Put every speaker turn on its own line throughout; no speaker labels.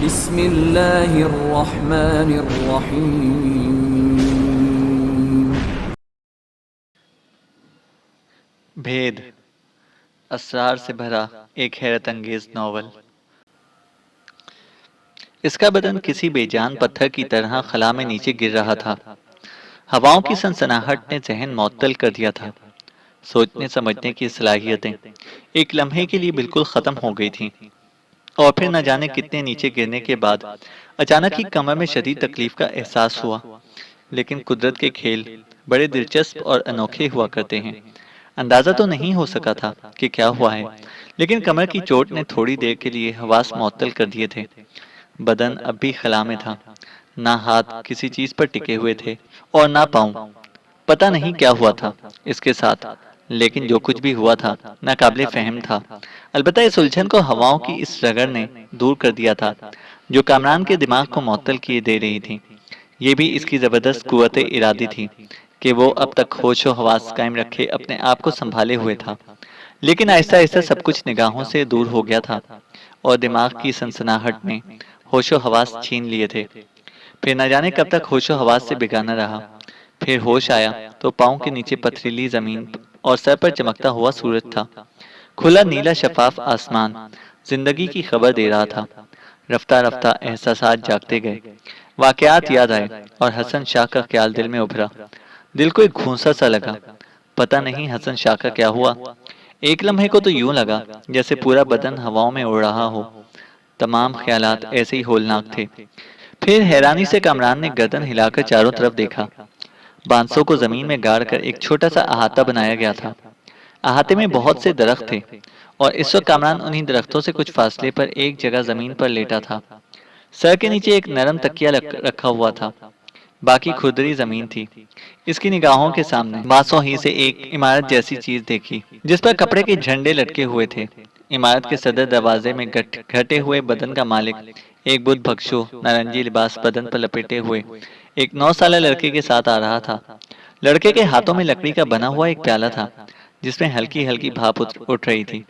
बिस्मिल्लाहिर्रहमानिर्रहीम।
भेद, असरार से भरा एक हैरत अंगेज नावल। इसका बदन किसी बेजान पत्थर की तरह खला में नीचे गिर रहा था। हवाओं की सनसनाहट ने जहन मअतल कर दिया था। सोचने समझने की सलाहियतें एक लम्हे के लिए बिल्कुल खत्म हो गई थीं। और फिर न जाने कितने नीचे गिरने के बाद अचानक ही कमर में शदीद तकलीफ का एहसास हुआ। लेकिन कुदरत के खेल बड़े दिलचस्प और अनोखे हुआ करते हैं। अंदाजा तो नहीं हो सका था कि क्या हुआ है, लेकिन कमर की चोट ने थोड़ी देर के लिए हवास मअतल कर दिए थे। बदन अब भी खला में था। ना हाथ किसी चीज पर टिके हुए थे और ना पांव। पता नहीं क्या हुआ था इसके साथ, लेकिन जो कुछ भी हुआ था नाकाबिले फहम था। अलबत्ता इस उलझन को हवाओं की इस रगड़ ने दूर कर दिया था, जो कामरान के दिमाग को मअतल किए दे रही थी। ये भी इसकी जबरदस्त कुव्वत इरादी थी कि वो अब तक होशो हवास कायम रखे अपने आप को संभाले हुए था। लेकिन आहिस्ता आहिस्ता सब कुछ निगाहों से दूर हो गया था और दिमाग की सनसनाहट ने होशो हवास छीन लिए थे। फिर न जाने कब तक होशो हवास से बेगाना रहा। फिर होश आया तो पाँव के नीचे पथरीली जमीन और सर पर चमकता हुआ सूरज था। खुला नीला शफाफ आसमान जिंदगी की खबर दे रहा था। रफ्ता रफ्ता एहसासात जागते गए, वाकयात याद आए और हसन शाह का ख्याल दिल में उभरा। दिल को एक घूंसा सा लगा। पता नहीं हसन शाह का क्या हुआ। एक लम्हे को तो यूं लगा जैसे पूरा बदन हवाओं में उड़ रहा हो। तमाम ख्यालात ऐसे ही होलनाक थे। फिर हैरानी से कामरान ने गर्दन हिलाकर चारों तरफ देखा। बांसों को जमीन में गाड़ कर एक छोटा सा अहाता बनाया गया था। अहाते में बहुत से दरख्त थे और इस वक्त कामरान उन्हीं दरख्तों से कुछ फासले पर एक जगह जमीन पर लेटा था। सर के नीचे एक नरम तकिया रखा हुआ था। बाकी खुरदरी जमीन थी। इसकी निगाहों के सामने बांसों ही से एक इमारत जैसी चीज देखी, जिस पर कपड़े के झंडे लटके हुए थे। इमारत के सदर दरवाजे में घटे हुए बदन का मालिक, एक बुद्ध भक्षु नारंगी लिबास बदन पर लपेटे हुए, एक 9 साल लड़के के साथ आ रहा था। लड़के के हाथों में लकड़ी का बना हुआ एक प्याला था, जिसमें हल्की हल्की भाप उठ रही थी।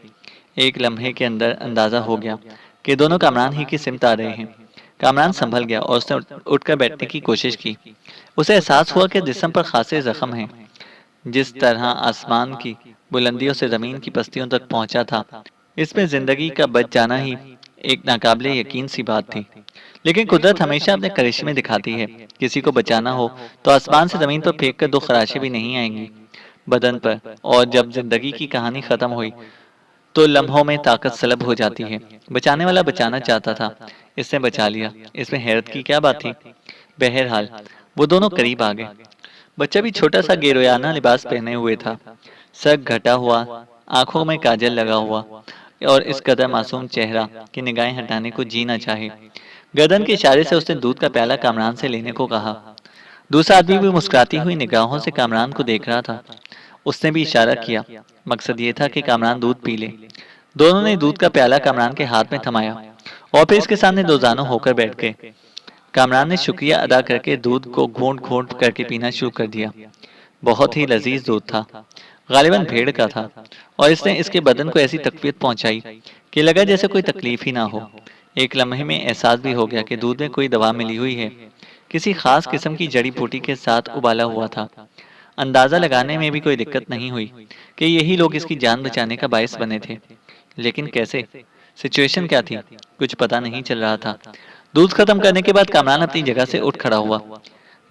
एक लम्हे के अंदर अंदाजा हो गया कि दोनों कामरान ही की सिमत आ रहे हैं। कामरान संभल गया और उसने उठकर बैठने की कोशिश की। उसे एहसास हुआ कि जिस्म पर खासे जख्म हैं। जिस तरह आसमान की बुलंदियों से जमीन की पस्तियों तक पहुंचा था, इसमें जिंदगी का बच जाना ही एक नाकाबिले यकीन सी बात थी। लेकिन कुदरत हमेशा अपने करिश्मे दिखाती है। किसी को बचाना हो तो आसमान से जमीन पर फेंक कर दो खराशें भी नहीं आएंगी बदन पर। और जब जिंदगी की कहानी खत्म हुई तो लम्हों में ताकत सलब हो जाती है। बचाने वाला बचाना चाहता था, इसने बचा लिया। इसमें हैरत की क्या बात थी। बहरहाल वो दोनों करीब आ गए। बच्चा भी छोटा सा गेरोयाना लिबास पहने हुए था, सर घटा हुआ, आंखों में काजल लगा हुआ और इस कदर मासूम चेहरा कि निगाहें हटाने को जी न चाहे। गर्दन के इशारे से उसने दूध का प्याला कामरान से लेने को कहा। दूसरा आदमी भी मुस्कुराती हुई निगाहों से कामरान को देख रहा था। उसने भी इशारा किया। मकसद ये था कि कामरान दूध पी ले। दोनों ने दूध का प्याला कामरान के हाथ में थमाया और फिर इसके सामने दोजानों होकर बैठ गए। कामरान ने शुक्रिया अदा करके दूध को घूंट घूंट करके पीना शुरू कर दिया। बहुत ही लजीज दूध था, गालिबन भेड़ का था, और इसने इसके बदन को ऐसी तकवीत पहुंचाई कि लगा जैसे कोई तकलीफ ही ना हो। एक लम्हे में एहसास भी हो गया कि दूध में कोई दवा मिली हुई है। किसी खास किस्म की जड़ी बूटी के साथ उबाला हुआ था। अंदाजा लगाने में भी कोई दिक्कत नहीं हुई कि यही लोग इसकी जान बचाने का बायस बने थे। लेकिन कैसे? सिचुएशन क्या थी? कुछ पता नहीं चल रहा था। दूध खत्म करने के बाद कामरान अपनी जगह से उठ खड़ा हुआ।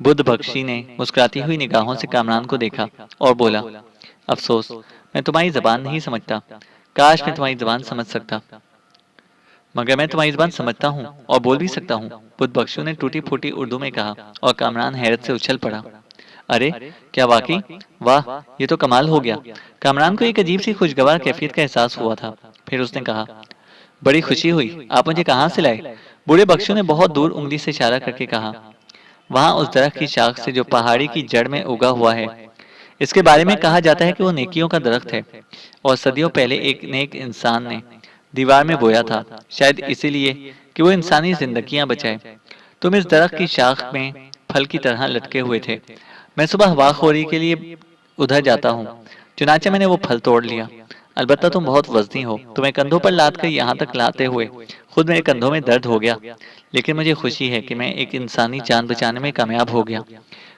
बुद्ध बख्शी ने मुस्कुराती हुई निगाहों से कामरान को देखा और बोला, अफसोस, मैं तुम्हारी जबान नहीं समझता। काश मैं तुम्हारी जबान समझ सकता। मगर मैं तुम्हारी जबान समझता हूँ और बोल भी सकता हूँ, बुद्ध बख्शू ने टूटी फूटी उर्दू में कहा, और कामरान हैरत से उछल पड़ा। अरे, क्या वाकई? वाह, ये तो कमाल हो गया। कामरान को एक अजीब सी खुशगवार कैफियत का एहसास हुआ था। फिर उसने कहा, बड़ी खुशी हुई। आप मुझे कहाँ से लाए? बूढ़े बख्शू ने बहुत दूर उंगली से इशारा करके कहा, वहां उस दरख्त की शाख से जो पहाड़ी की जड़ में उगा हुआ है। इसके बारे में कहा जाता है कि वो नेकियों का दरख्त है और सदियों पहले एक नेक इंसान ने दीवार में बोया था, शायद इसीलिए कि वो इंसानी जिंदगियां बचाए। तुम इस दरख्त की शाख में फल की तरह लटके हुए थे। मैं सुबह हवाखोरी के लिए उधर जाता हूँ, चुनाचे मैंने वो फल तोड़ लिया। अलबत्ता तुम बहुत वज़नी हो। तुम्हें कंधों पर लाद कर यहाँ तक लाते हुए खुद मेरे कंधों में दर्द हो गया। लेकिन मुझे खुशी है कि मैं एक इंसानी जान बचाने में कामयाब हो गया।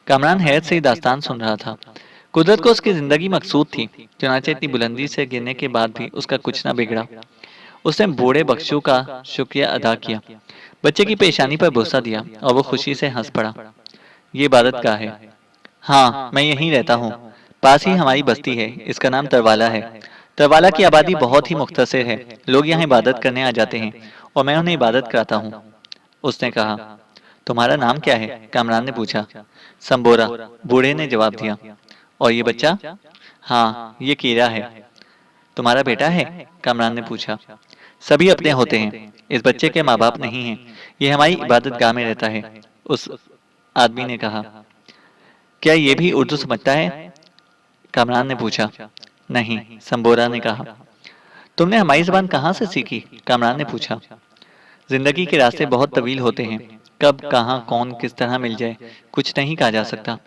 कामरान हैरत से ये दास्तान सुन रहा था। कुदरत को उसकी जिंदगी मकसूद थी। चुनाचे इतनी बुलंदी से गिरने के बाद भी उसका कुछ ना बिगड़ा। उसने बूढ़े बख्शू का शुक्रिया अदा किया, बच्चे की पेशानी पर बोसा दिया और वो खुशी से हंस पड़ा। ये इबादत गाह है। हाँ, मैं यहीं रहता हूँ। पास ही हमारी बस्ती है। इसका नाम तरवाला है। तरवाला की आबादी बहुत ही मुख्तसर है। लोग यहाँ इबादत करने आ जाते हैं और मैं उन्हें इबादत कराता हूँ। उसने कहा। तुम्हारा नाम क्या है? कामरान ने पूछा। संबोरा, बूढ़े ने जवाब दिया। और ये बच्चा? हाँ, ये कीरा है। तुम्हारा बेटा है? कामरान ने पूछा। सभी अपने होते हैं। इस बच्चे के माँ बाप नहीं हैं। ये हमारी इबादत गाह में रहता है। उस आदमी ने कहा। क्या ये भी उर्दू समझता है? कामरान ने पूछा। नहीं, संबोरा ने कहा। तुमने हमारी जबान कहाँ से सीखी? कामरान ने पूछा। जिंदगी के रास्ते बहुत तवील होते हैं। कब कहाँ कौन किस तरह मिल जाए कुछ नहीं कहा जा सकता।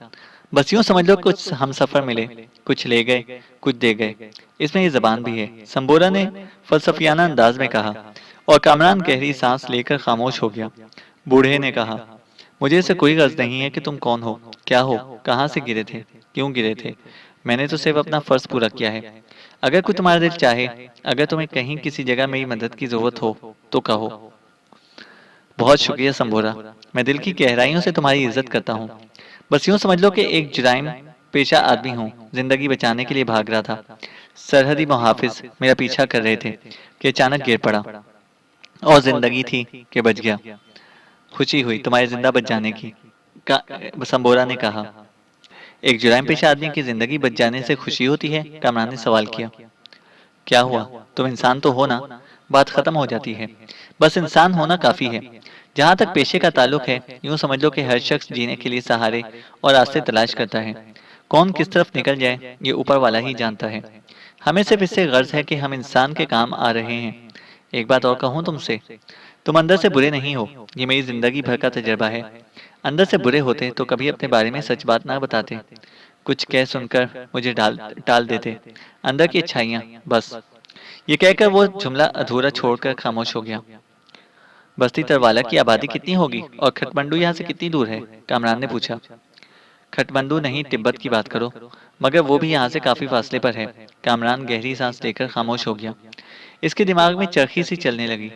बस यूं समझ लो कुछ हम सफर मिले, कुछ ले गए, कुछ दे गए। इसमें ये जबान भी है, संबोरा ने फलसफियाना अंदाज में कहा। और कामरान गहरी सांस लेकर खामोश हो गया। बूढ़े ने कहा। मुझे इससे कोई गर्ज नहीं है कि तुम कौन हो, क्या हो, कहाँ से गिरे थे, क्यों गिरे थे। मैंने तो सिर्फ अपना फर्ज पूरा किया है। अगर कोई तुम्हारा दिल चाहे, अगर तुम्हें कहीं किसी जगह मेरी मदद की जरूरत हो तो कहो। बहुत शुक्रिया संबोरा। मैं दिल की गहराइयों से तुम्हारी इज्जत करता हूँ। बस यूं समझ लो कि एक जुराइम पेशा आदमी हूँ, जिंदगी बचाने के लिए भाग रहा था। सरहदी मुहाफिज मेरा पीछा कर रहे थे कि अचानक गिर पड़ा और जिंदगी थी कि बच गया। खुशी हुई तुम्हारे जिंदा बच जाने की, संबोरा ने कहा। एक जुराइम पेशा आदमी की जिंदगी बच जाने से खुशी होती है? कामरान ने सवाल किया। क्या हुआ, तुम इंसान तो हो ना? बात खत्म हो जाती है। बस इंसान होना काफी है। जहां तक पेशे का ताल्लुक है, यूं समझ लो कि हर शख्स जीने के लिए सहारे और रास्ते तलाश करता है। कौन किस तरफ निकल जाए ये ऊपर वाला ही जानता है। हमें सिर्फ इससे गर्ज है कि हम इंसान के काम आ रहे हैं। एक बात और कहूं तुमसे, तुम अंदर से बुरे नहीं हो। ये मेरी जिंदगी भर का तजर्बा है। अंदर से बुरे होते तो कभी अपने बारे में सच बात ना बताते। कुछ कह सुनकर मुझे टाल देते। अंदर की अच्छाइयाँ, बस। ये कहकर वो जुमला अधूरा छोड़कर खामोश हो गया। बस्ती तरवाला की आबादी कितनी होगी और खटमंडू यहाँ से कितनी दूर है? कामरान ने पूछा। खटमंडू नहीं, तिब्बत की बात करो। मगर वो भी यहाँ से काफी फासले पर है। कामरान गहरी सांस लेकर खामोश हो गया। इसके दिमाग में चरखी सी चलने लगी।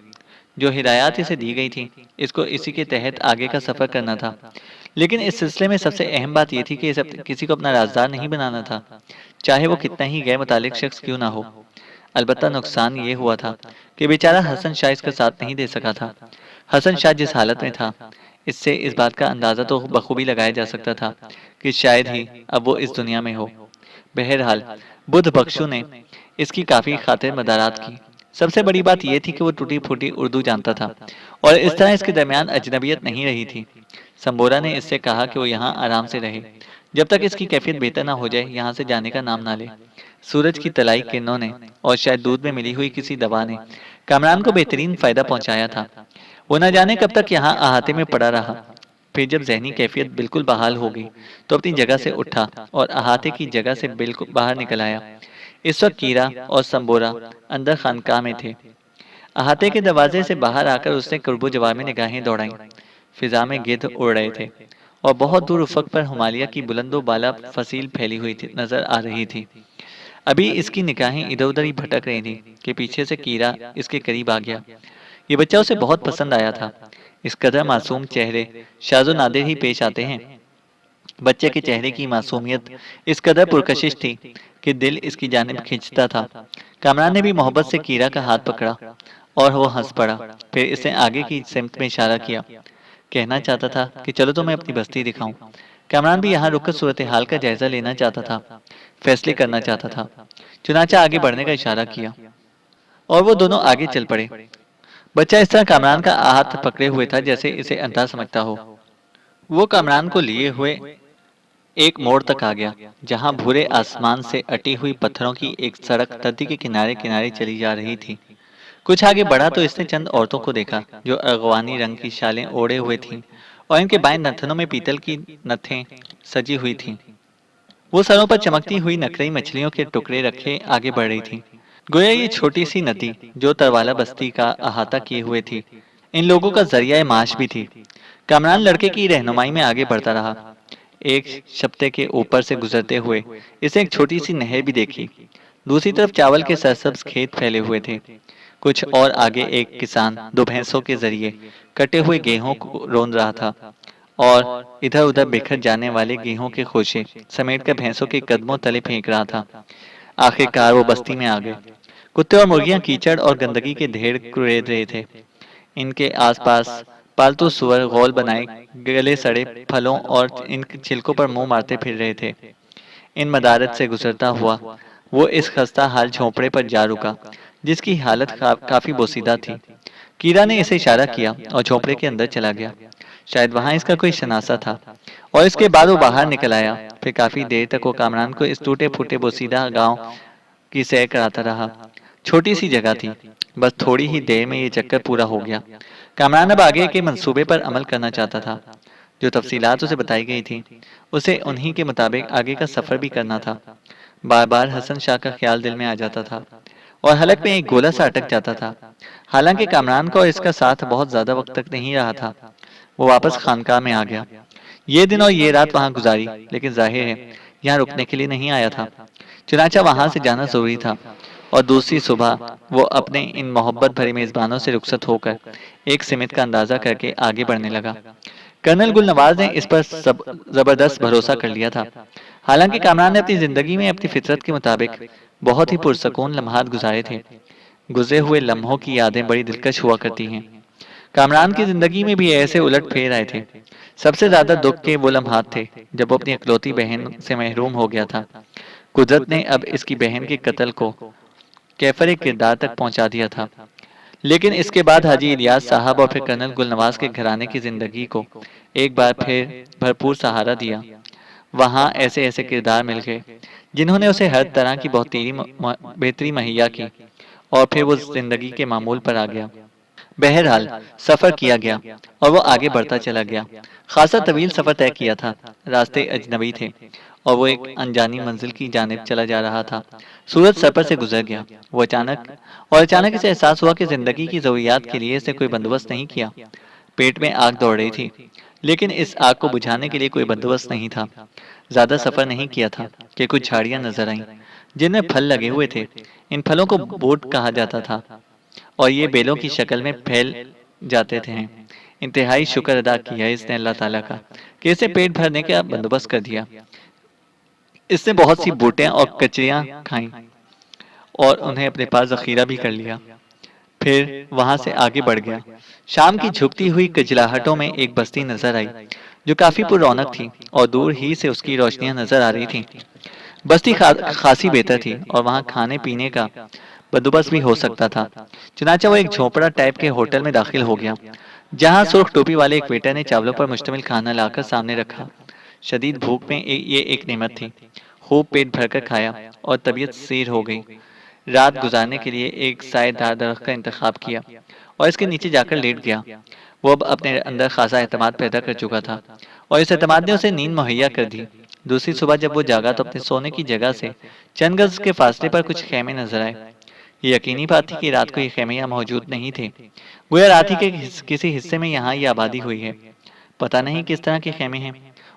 जो हिदायत इसे दी गई थी, इसको इसी के तहत आगे का सफर करना था। लेकिन इस सिलसिले में सबसे अहम बात यह थी कि इसे किसी को अपना राजदार नहीं बनाना था, चाहे वो कितना ही गैर मुतालिक शख्स क्यों ना हो। अलबत्ता नुकसान ये हुआ था कि बेचारा हसन शाह इसका साथ नहीं दे सका था। हसन शाह जिस हालत में था, इससे इस बात का अंदाजा तो बखूबी लगाया जा सकता था कि शायद ही अब वो इस दुनिया में हो। बहरहाल बुद्ध बख्शू ने इसकी काफी खातिर मदारात की। सबसे बड़ी बात यह थी कि वो टूटी फूटी उर्दू जानता था और इस तरह इसके दरमियान अजनबियत नहीं रही थी। संबोरा ने इससे कहा कि वो यहाँ आराम से रहे, जब तक इसकी कैफियत बेहतर ना हो जाए यहाँ से जाने का नाम ना ले। सूरज की तलाई किरणों ने और शायद दूध में मिली हुई किसी दवा ने कामरान को बेहतरीन फायदा पहुंचाया था। वो न जाने कब तक यहाँ अहाते में पड़ा रहा। फिर जब जहनी कैफियत बिल्कुल बहाल हो गई तो अपनी जगह से उठा और अहाते की जगह से बिल्कुल बाहर निकल आया। इस वक्त कीरा और संबोरा अंदर खानकाह में थे। अहाते के दरवाजे से बाहर आकर उसने कुर्बो जवाब में निगाहें दौड़ाई। फिजा में गिद्ध उड़ रहे थे और बहुत दूर उफक पर हिमालय की बुलंदो बाला फसील फैली हुई थी नजर आ रही थी। अभी इसकी निगाहें इधर उधर ही भटक रही थी कि पीछे से कीरा इसके करीब आ गया। ये बच्चा उसे बहुत पसंद आया था। इस कदर मासूम चेहरे शाजो नादिर ही पेश आते हैं। बच्चे के चेहरे की मासूमियत इस कदर पुरकशिश थी कि दिल इसकी जानिब खींचता था। कामरान ने भी मोहब्बत से कीरा का हाथ पकड़ा और वो हंस पड़ा। फिर इसने आगे की सिमत में इशारा किया। कहना चाहता था कि चलो तो मैं अपनी बस्ती दिखाऊं। कामरान भी यहाँ रुककर सूरत हाल का जायजा लेना चाहता था, फैसले करना चाहता था। चुनाचा आगे बढ़ने का इशारा किया और वो दोनों आगे चल पड़े। बच्चा इस तरह कामरान का हाथ पकड़े हुए था जैसे इसे अंधा समझता हो। वो कामरान को लिए हुए एक मोड़ तक आ गया, जहां भूरे आसमान से अटी हुई पत्थरों की एक सड़क नदी के किनारे किनारे चली जा रही थी। कुछ आगे बढ़ा तो इसने चंद औरतों को देखा जो अगवानी रंग की शालें ओढ़े हुए थीं और इनके बाएं नथनों में पीतल की नथें सजी हुई थीं। वो सरों पर चमकती हुई नकली मछलियों के टुकड़े रखे आगे बढ़ रही थीं। गोया ये छोटी सी नदी जो तरवाला बस्ती का अहाता किए हुए थी, इन लोगों का जरिया माश भी थी। कामरान लड़के की रहनुमाई में आगे बढ़ता रहा। एक शप्ते के ऊपर से गुजरते हुए इसे एक छोटी सी नहर भी देखी। दूसरी तरफ चावल के सरसब्ज खेत फैले हुए थे। कुछ और आगे एक किसान दो भैंसों के जरिए कटे हुए गेहूं को रोंद रहा था और इधर उधर बिखर जाने वाले गेहूं के खोशे समेटकर भैंसों के कदमों तले फेंक रहा था। आखिरकार वो बस्ती में आ गए। कुत्ते और मुर्गियां कीचड़ और गंदगी के ढेर कुरेद रहे थे। इनके आसपास पालतू सुअर गौल बनाए गले सड़े फलों और इन छिलकों पर मुंह मारते फिर रहे थे। इन मदारत से गुजरता हुआ वो इस खस्ता हाल झोंपड़े पर जा रुका, जिसकी हालत काफी बोसीदा थी। कीरा ने इसे इशारा किया और झोंपड़े के अंदर चला गया। शायद वहां इसका कोई शनासा था और इसके बाद वो बाहर निकल आया। फिर काफी देर तक वो कामरान को इस टूटे फूटे बोसीदा गांव की सैर कराता रहा। छोटी सी जगह थी, बस थोड़ी ही देर में ये चक्कर पूरा हो गया। कामरान अब आगे के मंसूबे पर अमल करना चाहता था। जो तफसीलात उसे बताई गई थी, उसे उन्हीं के मुताबिक आगे का सफर भी करना था। बार बार हसन शाह का ख्याल दिल में आ जाता था और हलक में एक गोला सा अटक जाता था। हालांकि कामरान को इसका साथ बहुत ज्यादा वक्त तक नहीं रहा था। वो वापस खानकाह में आ गया। ये दिन और ये रात वहां गुजारी, लेकिन जाहिर है यहाँ रुकने के लिए नहीं आया था। चुनाचा वहां से जाना जरूरी था और दूसरी सुबह वो अपने इन मोहब्बत भरे मेजबानों से रुखसत होकर एक सिमत का अंदाजा करके आगे बढ़ने लगा। कर्नल गुलनवाज ने इस पर जबरदस्त भरोसा कर लिया था। हालांकि कामरान ने अपनी जिंदगी में अपनी फितरत के मुताबिक बहुत ही पुरसकून लम्हात गुजारे थे। गुजरे हुए लम्हों की यादें बड़ी दिलकश हुआ करती हैं। कामरान की जिंदगी में भी ऐसे उलट फेर आए थे। सबसे ज्यादा दुख के वो लम्हात थे जब वो अपनी इकलौती बहन से महरूम हो गया था। कुदरत ने अब इसकी बहन के कत्ल को कैफर किरदार तक पहुंचा दिया था। लेकिन इसके बाद हाजी इलियास साहब और फिर कर्नल गुलनवाज के घराने की जिंदगी को एक बार फिर भरपूर सहारा दिया। वहां ऐसे ऐसे किरदार मिल गए जिन्होंने उसे हर तरह की बेहतरी मुहैया की और फिर वो जिंदगी के मामूल पर आ गया। बहरहाल सफर किया गया और वो आगे बढ़ता चला गया। खासा तवील सफर तय किया था। रास्ते अजनबी थे और वो एक अनजानी मंजिल की जानिब चला जा रहा था। सूरज सर पर से गुजर गया। वो अचानक इसे एहसास हुआ कि जिंदगी की जरूरियात के लिए इसे कोई बंदोबस्त नहीं किया। पेट में आग दौड़ रही थी, लेकिन इस आग को बुझाने के लिए कोई बंदोबस्त नहीं था। ज्यादा सफर नहीं किया था कि कुछ झाड़ियां नजर आईं जिनमें फल लगे हुए थे। इन फलों को बोट कहा जाता था और ये बेलों की शक्ल में फैल जाते थे। इंतहाई शुक्र अदा किया इसने अल्लाह ताला का कि इसे पेट भरने का बंदोबस्त कर दिया। इसने बहुत सी बूटियां और कचरियां खाईं और उन्हें अपने पास जखीरा भी कर लिया। फिर वहां से आगे बढ़ गया। शाम की झुकती हुई कजलाहटों में एक बस्ती नजर आई जो काफी पुरौनक थी और दूर ही से उसकी रोशनियां नजर आ रही थीं। बस्ती खासी बेहतर थी और वहां खाने पीने का बंदोबस्त भी हो सकता था। चुनाचा वो एक झोपड़ा टाइप के होटल में दाखिल हो गया, जहां सुर्ख टोपी वाले एक वेटर ने चावलों पर मुश्तमिल खाना लाकर सामने रखा। शदीद भूख में ये एक नेमत थी। खूब पेट भरकर खाया और तबीयत सीर हो गई। रात गुजारने के लिए एक सायेदार दरख्त का इंतखाब किया और इसके नीचे जाकर लेट गया। वो अब अपने अंदर खासा एतमाद पैदा कर चुका था और इस एतमाद ने उसे नींद मुहैया कर दी। दूसरी सुबह जब वो जागा तो अपने सोने की जगह से चंद गज के फासले पर कुछ खेमे नजर आए। ये यकीनी बात थी कि रात को ये खेमे यहाँ मौजूद नहीं थे। गोया रात ही के किसी हिस्से में यहाँ ये आबादी हुई है। पता नहीं किस तरह के खेमे हैं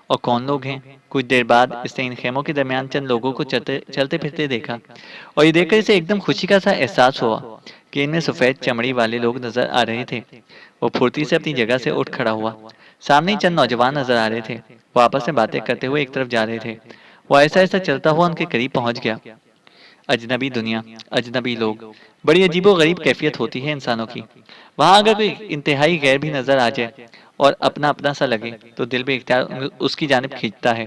और कौन लोग हैं। कुछ देर बाद इसने इन खेमों के दरमियान चंद लोगों को चलते फिरते देखा और ये देखकर इसे एकदम खुशी का सा एहसास हुआ कि इनमें सफेद चमड़ी वाले लोग नजर आ रहे थे। वो फुर्ती से अपनी जगह से उठ खड़ा हुआ। सामने ही चंद नौजवान नजर आ रहे थे। वो आपस में बातें करते हुए एक तरफ जा रहे थे। वो ऐसा ऐसा चलता हुआ उनके करीब पहुंच गया। अजनबी दुनिया, अजनबी लोग, बड़ी अजीबो गरीब कैफियत होती है इंसानों की। वहां अगर कोई इंतहाई गैर भी नजर आ जाए और अपना अपना सा लगे तो दिल बेख्तियार उसकी जानिब खींचता है।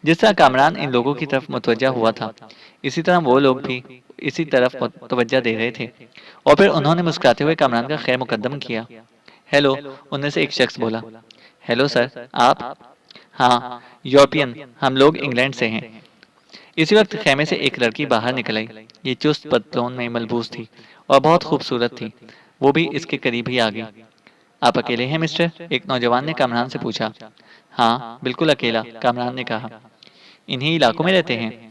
जिस तरह कामरान इन लोगों की तरफ मुतवज्जा हुआ था, इसी तरह वो लोग भी इसी तरफ तवज्जा दे रहे थे। और फिर उन्होंने मुस्कुराते हुए कामरान का खैर मुकद्दम किया। हेलो, उनमें से एक शख्स बोला। हेलो सर, आप? हाँ, यूरोपियन, हम लोग इंग्लैंड से हैं। इसी वक्त खेमे से एक लड़की बाहर निकल आई। ये चुस्त पतलून में मलबूस थी और बहुत खूबसूरत थी। वो भी इसके करीब ही आ गई। आप अकेले हैं मिस्टर? एक नौजवान ने कामरान से पूछा। हाँ, बिल्कुल अकेला, कामरान ने कहा। इन्हीं इलाकों में रहते हैं?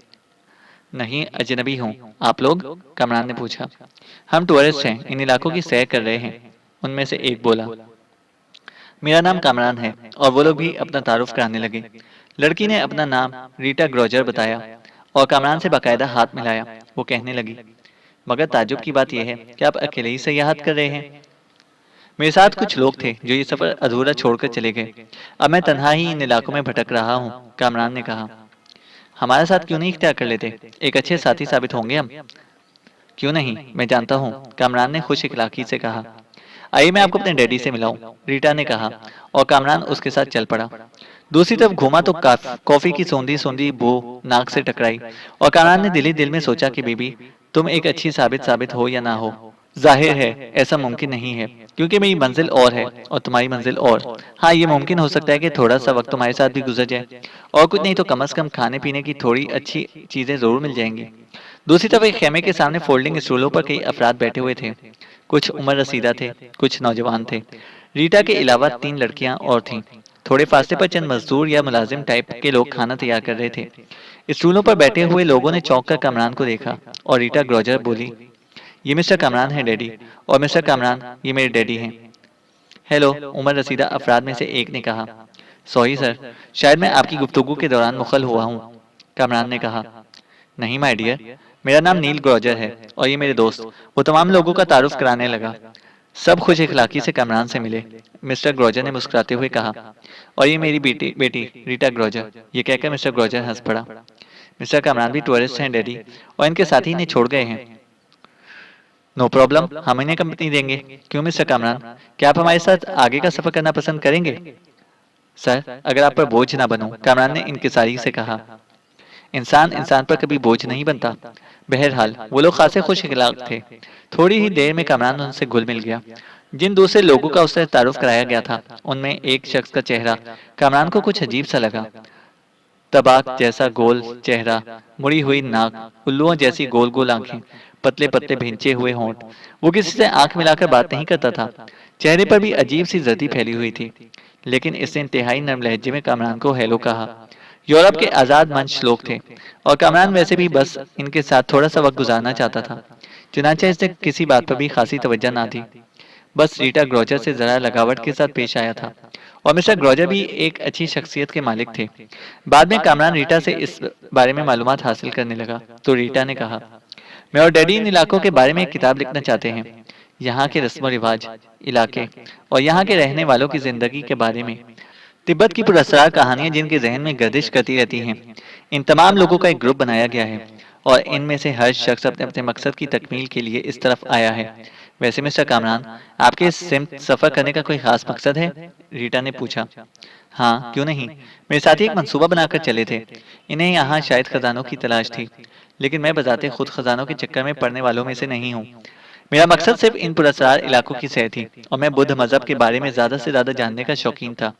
नहीं, अजनबी हूँ। आप लोग? कामरान ने पूछा। हम टूरिस्ट हैं, इन इलाकों की सैर कर रहे हैं, उनमें से एक बोला। मेरा नाम कामरान है, और वो लोग भी अपना तारुफ कराने लगे। लड़की ने अपना नाम रीटा ग्रोजर बताया और कामरान से बाकायदा हाथ मिलाया। वो कहने लगी, मगर ताज्जुब की बात यह है कि आप अकेले ही सयाहत कर रहे हैं। मेरे साथ कुछ लोग थे जो ये सफर अधूरा छोड़कर चले गए। अब मैं तन्हा ही इन इलाकों में भटक रहा हूँ, कामरान ने कहा। हमारे साथ क्यों नहीं इख्तियार कर लेते? एक अच्छे साथी साबित होंगे हम। क्यों नहीं, मैं जानता हूँ, कामरान ने खुश इखलाकी से कहा। आइए मैं आपको अपने डैडी से मिलाऊं, रीटा ने कहा, और कामरान उसके साथ चल पड़ा। दूसरी तरफ घूमा तो कॉफी की सोंधी सोंधी बू नाक से टकराई, और कामरान ने दिल ही दिल में सोचा कि बीबी, तुम एक अच्छी साबित साबित हो या ना हो, जाहिर है ऐसा मुमकिन नहीं है, क्योंकि मेरी मंजिल और है और तुम्हारी मंजिल और। हाँ, ये मुमकिन हो सकता है कि थोड़ा सा वक्त तुम्हारे साथ भी गुजर जाए, और कुछ नहीं तो कम से कम खाने पीने की थोड़ी अच्छी चीजें जरूर मिल जाएंगी। दूसरी तरफ एक खेमे के सामने फोल्डिंग स्टूलों पर कई अफराद बैठे हुए थे। कुछ उम्र रसीदा थे, कुछ नौजवान थे। रीटा के अलावा 3 लड़कियां और थीं। थोड़े फासले पर चंद मजदूर या मुलाजिम टाइप के लोग खाना तैयार कर रहे थे। स्टूलों पर बैठे हुए लोगों ने चौंक कर कामरान को देखा, और रीटा ग्रोजर बोली, ये मिस्टर कामरान है डैडी, और मिस्टर कामरान ये मेरे डैडी हैं। हेलो, उम्र रसीदा अफराद में से एक ने कहा। सॉरी सर, शायद मैं आपकी गुफ्तगू के दौरान मुखल हुआ हूँ, कामरान ने कहा। नहीं माय डियर, मेरा नाम नील ग्रोजर है, और ये मेरे दोस्त। वो तमाम लोगों का तारुफ कराने लगा। सब खुश इखलाकी से कामरान से मिले। मिस्टर ग्रोजर ने मुस्कुराते हुए कहा, और ये मेरी बेटी बेटी रीटा ग्रोजर। ये कहकर मिस्टर ग्रोजर हंस पड़ा। मिस्टर कामरान भी टूरिस्ट हैं डैडी, और इनके साथी इन्हें छोड़ गए हैं। नो प्रॉब्लम, हम इन्हें कंपनी देंगे। क्यों मिस्टर कामरान, क्या आप हमारे साथ आगे का सफर करना पसंद करेंगे? सर, अगर आप पर बोझ ना बनूं, कामरान ने इनकिसारी से कहा। इंसान इंसान पर कभी बोझ नहीं बनता। बहरहाल वो लोग खासे खुश इखलाक थे। थोड़ी ही देर में कामरान उनसे घुल मिल गया। जिन दूसरे लोगों का उससे तारुफ कराया गया था, उनमें एक शख्स का चेहरा कामरान को कुछ अजीब सा लगा। तबाक जैसा गोल चेहरा, मुड़ी हुई नाक, उल्लुओं जैसी गोल गोल आंखें, पतले पतले भिंचे हुए होंठ। वो किसी से आंख मिलाकर बात नहीं करता था। चेहरे पर भी अजीब सी जर्दी फैली हुई थी, लेकिन इसने इंतहाई नर्म लहजे में कामरान को हेलो कहा। यूरोप के आजाद मंच लोग थे, और कामरान वैसे भी बस इनके साथ थोड़ा सा वक्त गुजारना चाहता था। चुनांचे इसने किसी बात पर भी खासी तवज्जो ना दी, बस रीटा ग्रोजर से जरा लगावट के साथ पेश आया था, और मिस्टर ग्रोजर भी एक अच्छी शख्सियत के मालिक थे। बाद में कामरान रीटा से इस बारे में मालूमात हासिल करने लगा, तो रीटा ने कहा, मैं और डैडी इन इलाकों के बारे में एक किताब लिखना चाहते हैं। यहाँ के रस्म रिवाज, इलाके, और यहाँ के रहने वालों की जिंदगी के बारे में। तिब्बत की पुरस्कार कहानियां जिनके जहन में गर्दिश करती रहती हैं। इन तमाम लोगों का एक ग्रुप बनाया गया है, और इनमें से हर शख्स अपने अपने मकसद की तकमील के लिए इस तरफ आया है। वैसे मिस्टर कामरान, आपके इस सिमत सफर करने का कोई खास मकसद है? रीटा ने पूछा। हाँ, क्यों नहीं। मेरे साथी एक मंसूबा बनाकर चले थे। इन्हें यहाँ शायद खजानों की तलाश थी, लेकिन मैं बजाते खुद खजानों के चक्कर में पड़ने वालों में से नहीं हूँ। मेरा मकसद सिर्फ इन पुरस्कार इलाकों की सैर थी, और मैं बुद्ध मजहब के बारे में ज्यादा से ज्यादा जानने का शौकीन था,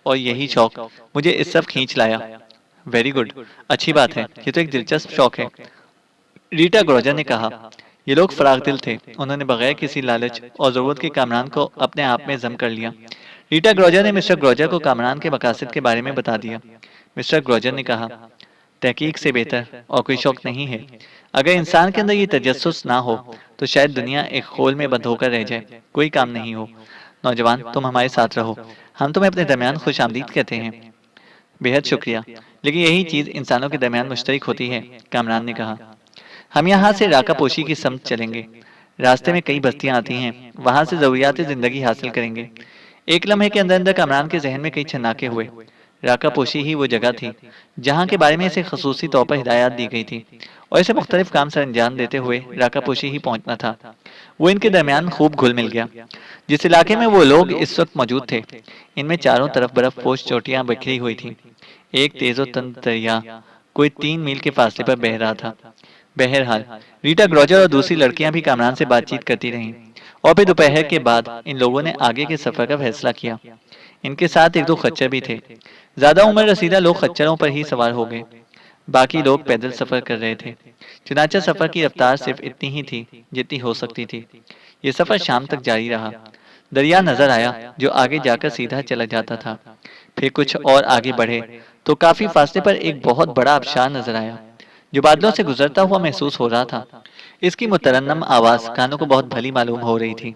और यही शौक मुझे इस सब खींच लाया। वेरी गुड, अच्छी बात है, ये तो एक दिलचस्प शौक है, रीटा ग्रोजर ने कहा। ये लोग फराग दिल थे। उन्होंने बगैर किसी लालच और जरूरत के कामरान को अपने आप में जम कर लिया। रीटा ग्रोजर ने मिस्टर ग्रोजर को कामरान के मकासद के बारे में बता दिया। मिस्टर ग्रोजर ने कहा, तहकीक से बेहतर और कोई शौक नहीं है। अगर इंसान के अंदर ये तजस्सुस ना हो, तो शायद दुनिया एक खोल में बंद होकर रह जाए, कोई काम नहीं हो। नौजवान, तुम हमारे साथ रहो, हम तुम्हें अपने दरमियान खुश आमदीद कहते हैं। बेहद शुक्रिया, लेकिन यही चीज इंसानों के दरमियान मुश्तरक होती है, कामरान ने कहा। हम यहाँ से राका पोशी की समत चलेंगे। रास्ते में कई बस्तियां आती हैं, वहां से जरूरियात जिंदगी हासिल करेंगे। एक लम्हे के अंदर अंदर कामरान के जहन में कई छन्नाके हुए। राका पोशी ही वो जगह थी जहाँ के बारे में इसे खसूसी तौर पर हिदायत दी गई थी, और इसे मुख्तलिफ काम सर अंजाम देते हुए राका पोशी ही पहुंचना था। वो इनके दरमियान खूब घुल मिल गया। जिस इलाके में वो लोग इस वक्त मौजूद थे, इनमें चारों तरफ बर्फ पोश चोटियां बिखरी हुई थी। एक तेजो तंद दरिया कोई 3 मील के फासले पर बह रहा था। बहरहाल रीटा ग्रोजर और दूसरी लड़कियां भी कामरान से बातचीत करती रहीं, और फिर दोपहर के बाद इन लोगों ने आगे के सफर का फैसला किया। इनके साथ एक दो खच्चर भी थे। ज्यादा उम्र रसीदा लोग खच्चरों पर ही सवार हो गए, बाकी लोग पैदल सफर कर रहे थे। चुनांचे सफर की रफ्तार सिर्फ इतनी ही थी जितनी हो सकती थी। ये सफर शाम तक जारी रहा। दरिया नजर आया जो आगे जाकर सीधा चला जाता था। फिर कुछ और आगे बढ़े तो काफी फासले पर एक बहुत बड़ा आबशार नजर आया। जो बादलों से गुजरता हुआ महसूस हो रहा था। इसकी मुतरन्नम आवाज कानों को बहुत भली मालूम हो रही थी।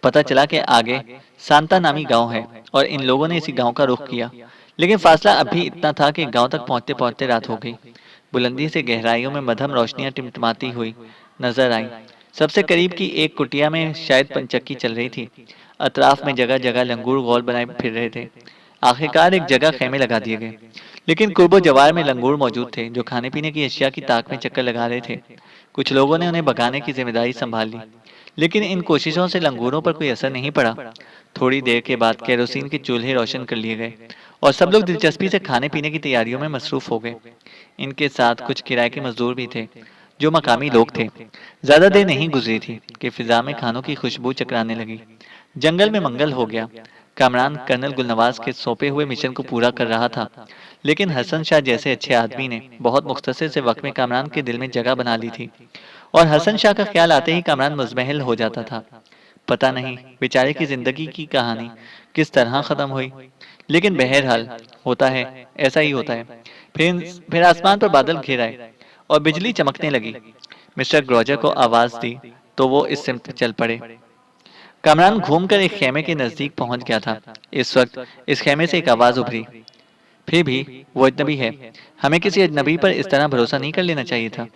पता चला कि आगे सांता नामी गांव है और इन लोगों ने इसी गांव का रुख किया। लेकिन फासला अब भी इतना था कि गांव तक पहुंचते पहुंचते रात हो गई। बुलंदी से गहराइयों में मध्यम रोशनियां टिमटिमाती हुई नजर आईं। सबसे करीब की एक कुटिया में शायद पंचक्की चल रही थी। अतराफ में जगह जगह लंगूर गोल बनाए फिर रहे थे। आखिरकार एक जगह खेमे लगा दिए गए। लेकिन कुर्बो जवार में लंगूर मौजूद थे जो खाने पीने की अशिया की ताक में चक्कर लगा रहे थे। कुछ लोगों ने उन्हें भगाने की जिम्मेदारी संभाल ली, लेकिन इन कोशिशों से लंगूरों पर कोई असर नहीं पड़ा। थोड़ी देर के बाद केरोसिन के चूल्हे रोशन कर लिए गए और सब लोग दिलचस्पी से खाने पीने की तैयारियों में मसरूफ हो गए। इनके साथ कुछ किराए के मजदूर भी थे जो मकामी लोग थे। ज्यादा देर नहीं गुजरी थी कि फिजा में खानों की खुशबू चकराने लगी। जंगल में मंगल हो गया। कामरान कर्नल गुलनवाज के सौंपे हुए मिशन को पूरा कर रहा था, लेकिन हसन शाह जैसे अच्छे आदमी ने बहुत मुख्तसर से वक्त में कामरान के दिल में जगह बना ली थी, और हसन शाह का ख्याल आते ही कामरान मुजमहल हो जाता था। पता नहीं बेचारे की जिंदगी की कहानी किस तरह खत्म हुई, लेकिन बहरहाल होता है, ऐसा ही होता है। फिर आसमान पर बादल घिर आए और बिजली चमकने लगी। मिस्टर ग्रोजर को आवाज दी तो वो इस सिमत चल पड़े। कामरान घूमकर एक खेमे के नजदीक पहुंच गया था। इस वक्त इस खेमे से एक आवाज उभरी। फिर भी वो अजनबी है, हमें किसी अजनबी पर इस तरह भरोसा नहीं कर लेना चाहिए था।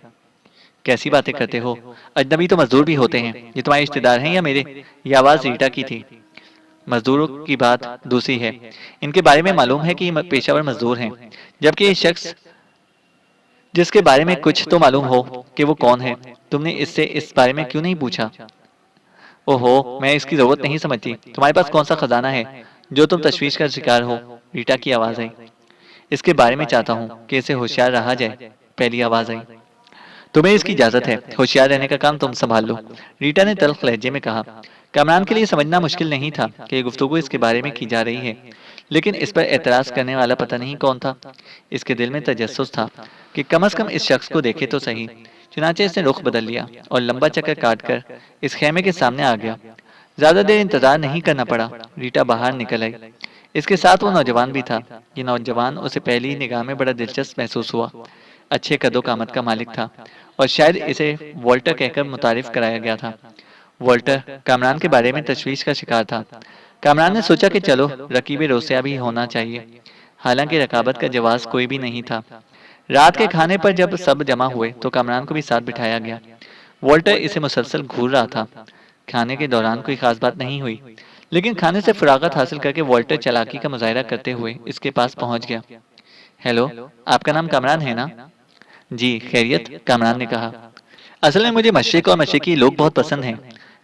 कैसी बातें करते हो, अजनबी तो मजदूर भी होते हैं। ये तुम्हारे रिश्तेदार हैं या मेरे? ये आवाज रीटा की थी। मजदूरों की बात दूसरी है। इनके बारे में मालूम है कि ये पेशावर मजदूर हैं, जबकि ये शख्स जिसके बारे में कुछ तो मालूम हो कि वो कौन है, तुमने इससे इस बारे में क्यों नहीं पूछा? ओहो, मैं इसकी जरूरत नहीं समझती। तुम्हारे पास कौन सा खजाना है जो तुम तशवीश का शिकार हो? रीटा की आवाज आई। इसके बारे में चाहता हूँ कि इसे होशियार रहा जाए, पहली आवाज आई। तुम्हें इसकी इजाजत है, होशियार रहने का काम तुम संभाल लो, रीटा ने तल्ख लहजे में कहा। कामरान के लिए समझना मुश्किल नहीं था कि गुफ्तगू इसके बारे में की जा रही है, लेकिन इस पर एतराज करने वाला पता नहीं कौन था। इसके दिल में तजस्सुस था कि कम से कम इस शख्स को देखे तो सही। चुनाचे इसने रुख बदल लिया और लंबा चक्कर काटकर इस खेमे के सामने आ गया। ज्यादा देर इंतजार नहीं करना पड़ा। रीटा बाहर निकल आई। इसके साथ वो नौजवान भी था। ये नौजवान उसे पहली निगाह में बड़ा दिलचस्प महसूस हुआ। अच्छे कदो कामत का मालिक था और शायद इसे वॉल्टर कहकर मुतारिफ कराया गया था। वॉल्टर कामरान के बारे में तशवीश का शिकार था। कामरान ने सोचा कि चलो रकीब रोसिया भी होना चाहिए। हालांकि रकाबत का जवाब कोई भी नहीं था। रात के खाने पर जब सब जमा हुए तो कामरान को भी साथ बिठाया गया। वॉल्टर इसे मुसलसल घूर रहा था। खाने के दौरान कोई खास बात नहीं हुई, लेकिन खाने से फरागत हासिल करके वॉल्टर चालाकी का मुजाहिरा करते हुए इसके पास पहुंच गया। हेलो, आपका नाम कामरान है ना? जी खैरियत, कामरान ने कहा। असल में मुझे मशरिक और मशरिकी लोग बहुत पसंद हैं।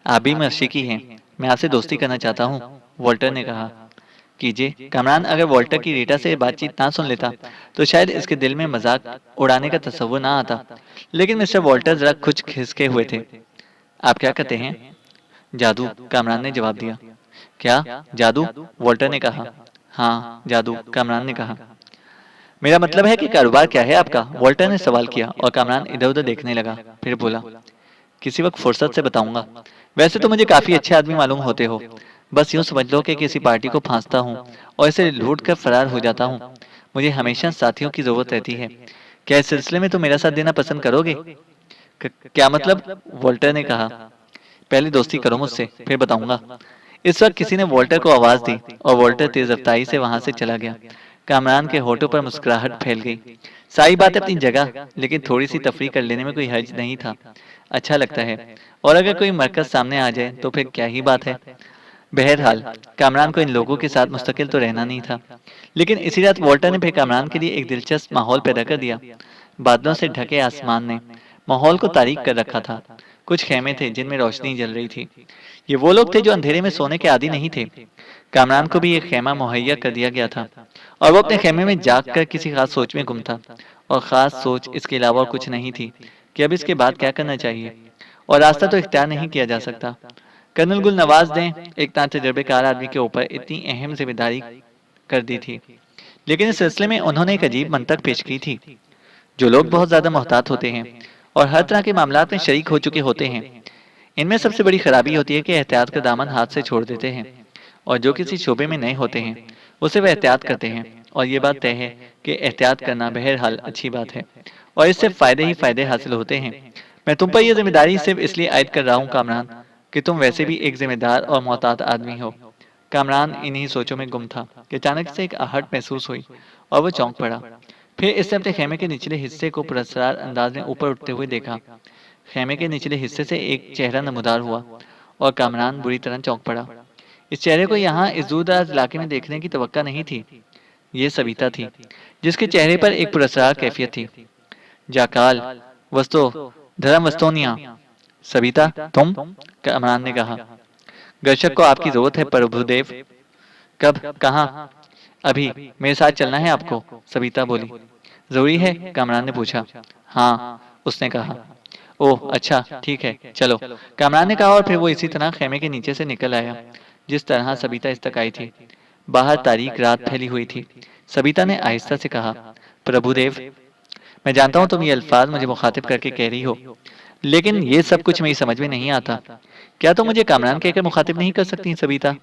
आप भी मशरिकी हैं, मैं आपसे दोस्ती करना चाहता हूँ, वॉल्टर ने कहा। कीजिए। कामरान अगर वॉल्टर की रीटा से बातचीत ना सुन लेता तो शायद इसके दिल में मजाक उड़ाने का तस्वुर ना आता, लेकिन मिस्टर वॉल्टर जरा कुछ खिसके हुए थे। आप क्या कहते हैं? जादू, कामरान ने जवाब दिया। क्या जादू? वॉल्टर ने कहा। हाँ जादू, कामरान ने कहा। मेरा मतलब है कि कारोबार क्या है आपका? वॉल्टर ने सवाल किया और कामरान इधर उधर देखने लगा। फिर बोला, किसी वक्त फुर्सत से बताऊंगा। वैसे तो मुझे काफी अच्छे आदमी मालूम होते हो। बस यूं समझ लो कि किसी पार्टी को फांसता हूँ और इसे लूट कर फरार हो जाता हूँ। मुझे हमेशा साथियों की जरूरत रहती है। क्या इस सिलसिले में तुम मेरा साथ देना पसंद करोगे? क्या मतलब? वॉल्टर ने कहा। पहले दोस्ती करो मुझसे, फिर बताऊंगा। इस वक्त किसी ने वॉल्टर को आवाज दी और वॉल्टर तेज रफ्तारी से वहां से चला गया। कामरान के होठों पर मुस्कुराहट फैल गई। सारी बात अपनी जगह, लेकिन थोड़ी सी तफरीह कर लेने में कोई हर्ज नहीं था। अच्छा लगता है, और अगर कोई मरकज सामने आ जाए तो फिर क्या ही बात है। बहरहाल कामरान को इन लोगों के साथ मुस्तकिल तो रहना नहीं था, लेकिन इसी रात वॉल्टर ने फिर कामरान के लिए एक दिलचस्प माहौल पैदा कर दिया। बादलों से ढके आसमान ने माहौल को तारीक कर रखा था। कुछ खेमे थे जिनमें रोशनी जल रही थी। ये वो लोग थे जो अंधेरे में सोने के आदी नहीं थे। कामरान को भी एक खेमा मुहैया कर दिया गया था और वो अपने खेमे में जाग कर किसी खास सोच में गुम था। और खास सोच इसके अलावा और कुछ नहीं थी कि अब इसके बाद क्या करना चाहिए, और रास्ता तो इख्तियार नहीं किया जा सकता। कर्नल गुल नवाज ने एक तजुर्बेकार आदमी के ऊपर इतनी अहम जिम्मेदारी कर दी थी, लेकिन इस सिलसिले में उन्होंने एक अजीब मंतक पेश की थी। जो लोग बहुत ज्यादा मोहतात होते हैं और हर तरह के मामलात में शरीक हो चुके होते हैं, इनमें सबसे बड़ी खराबी होती है कि एहतियात का दामन हाथ से छोड़ देते हैं, और जो किसी शोबे में नए होते हैं उसे वह एहतियात करते हैं और ये बात तय है कि एहतियात करना बहरहाल अच्छी बात है और इससे फ़ायदे ही फ़ायदे हासिल होते हैं। मैं तुम पर यह ज़िम्मेदारी सिर्फ़ इसलिए आयद कर रहा हूँ कामरान, कि तुम वैसे भी एक ज़िम्मेदार और मोहतात आदमी हो। कामरान इन्हीं सोचों में गुम था कि अचानक से एक आहट महसूस हुई और वो चौंक पड़ा। फिर इसने अपने खेमे के निचले हिस्से को पुरस्कार अंदाज में ऊपर उठते हुए देखा। खेमे के निचले हिस्से से एक चेहरा नमूदार हुआ और कामरान बुरी तरह चौंक पड़ा। इस चेहरे को यहाँ इस दूरदराज इलाके में देखने की तवक्का नहीं थी। ये सविता थी, जिसके चेहरे पर एक पुरस्कार कैफियत थी। जाकाल वस्तो धर्म वस्तोनिया। सविता तुम? कामरान ने कहा। गर्शक को आपकी जरूरत है प्रभुदेव। कब? कहाँ? अभी। मेरे साथ चलना है आपको, सविता बोली। जरूरी है? कामरान ने पूछा। हाँ, उसने कहा। ओह अच्छा, ठीक है, चलो, कामरान ने कहा और फिर वो इसी तरह खेमे के नीचे से निकल आया जिस तरह सविता इस तक आई थी। बाहर तारीक रात फैली हुई थी। सविता ने आहिस्ता से कहा, प्रभुदेव, मैं जानता हूँ तुम ये अल्फाज मुझे मुखातिब करके कह रही हो, लेकिन ये सब कुछ मेरी समझ में नहीं आता। क्या तुम मुझे कामरान कहकर मुखातिब नहीं कर सकती सविता?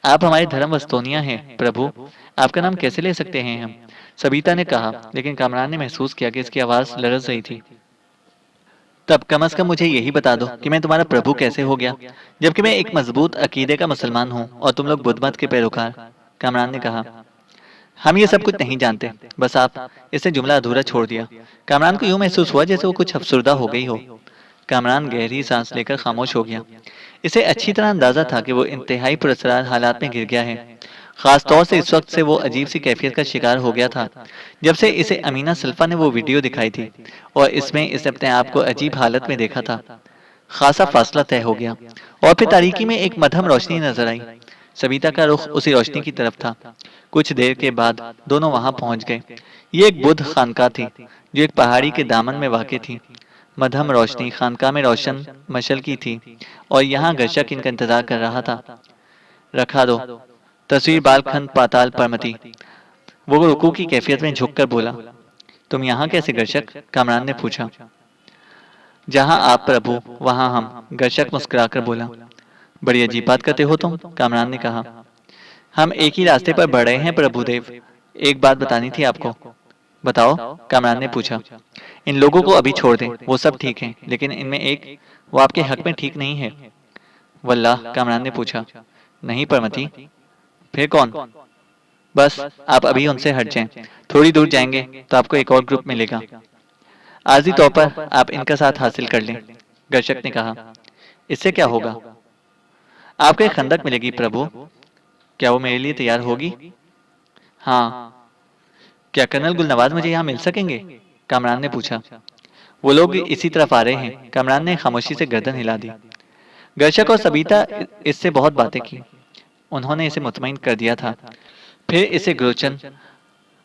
आप हमारे धर्म वस्तोनिया हैं प्रभु, आपका नाम कैसे ले सकते हैं हम? सविता ने कहा, लेकिन कामरान ने महसूस किया कि इसकी आवाज़ लरज रही थी। तब कम से कम मुझे यही बता दो कि मैं तुम्हारा प्रभु कैसे हो गया, जबकि मैं एक मजबूत अकीदे का मुसलमान हूँ और तुम लोग बुद्ध मत के पैरोकार। कामरान ने कहा, हम ये सब कुछ नहीं जानते, बस आप। इसने जुमला अधूरा छोड़ दिया। कामरान को यूं महसूस हुआ जैसे वो कुछ अफसुर्दा हो गई हो। कामरान गहरी सांस लेकर खामोश हो गया। इसे अच्छी तरह अंदाजा था कि वो इंतहाई पुरस्कार हालात में गिर गया है। खास तौर से इस वक्त से वो अजीब सी कैफियत का शिकार हो गया था जब से इसे अमीना सल्फा ने वो वीडियो दिखाई थी और इसमें इसने अपने आप को अजीब हालत में देखा था। खासा फासला तय हो गया और फिर तारीकी में एक मध्यम रोशनी नजर आई। सविता का रुख उसी रोशनी की तरफ था। कुछ देर के बाद दोनों वहां पहुंच गए। ये एक बुद्ध खानका थी जो एक पहाड़ी के दामन में वाक़ थी। मध्यम रोशनी खानका में रोशन मशल की थी और यहाँ गर्शक इनका इंतजार कर रहा था। रखा दो। तस्वीर बालखंड पाताल परमति। वो रुकू की कैफियत में झुककर बोला। तुम यहाँ कैसे गर्शक? कामरान ने पूछा। जहाँ आप प्रभु वहाँ हम, गर्शक मुस्कुराकर बोला। बड़ी अजीब बात करते हो तुम, कामरान ने कहा। हम एक ही रास्ते पर बढ़ रहे हैं प्रभुदेव। एक बात बतानी थी आपको। बताओ, कामरान ने पूछा। इन लोगों को अभी छोड़ दें, वो सब ठीक हैं, लेकिन इनमें एक, वो आपके हक में ठीक नहीं है। वल्लाह, कामरान ने पूछा। नहीं परमति। फिर कौन? बस आप अभी उनसे हट जाएं। थोड़ी दूर जाएंगे तो आपको एक और ग्रुप मिलेगा। आर्जी तौर पर आप इनका साथ हासिल कर लें, गर्शक ने कहा। इससे क्या होगा? आपको एक खंदक मिलेगी प्रभु। क्या वो मेरे लिए तैयार होगी? हाँ। क्या कर्नल गुलनवाज मुझे यहाँ मिल सकेंगे? कामरान ने पूछा। वो लोग इसी तरफ आ रहे हैं। कामरान ने खामोशी से गर्दन हिला दी। गर्शक और सबिता इससे बहुत बातें की। उन्होंने इसे मुतमईन कर दिया था। फिर इसे ग्रोचन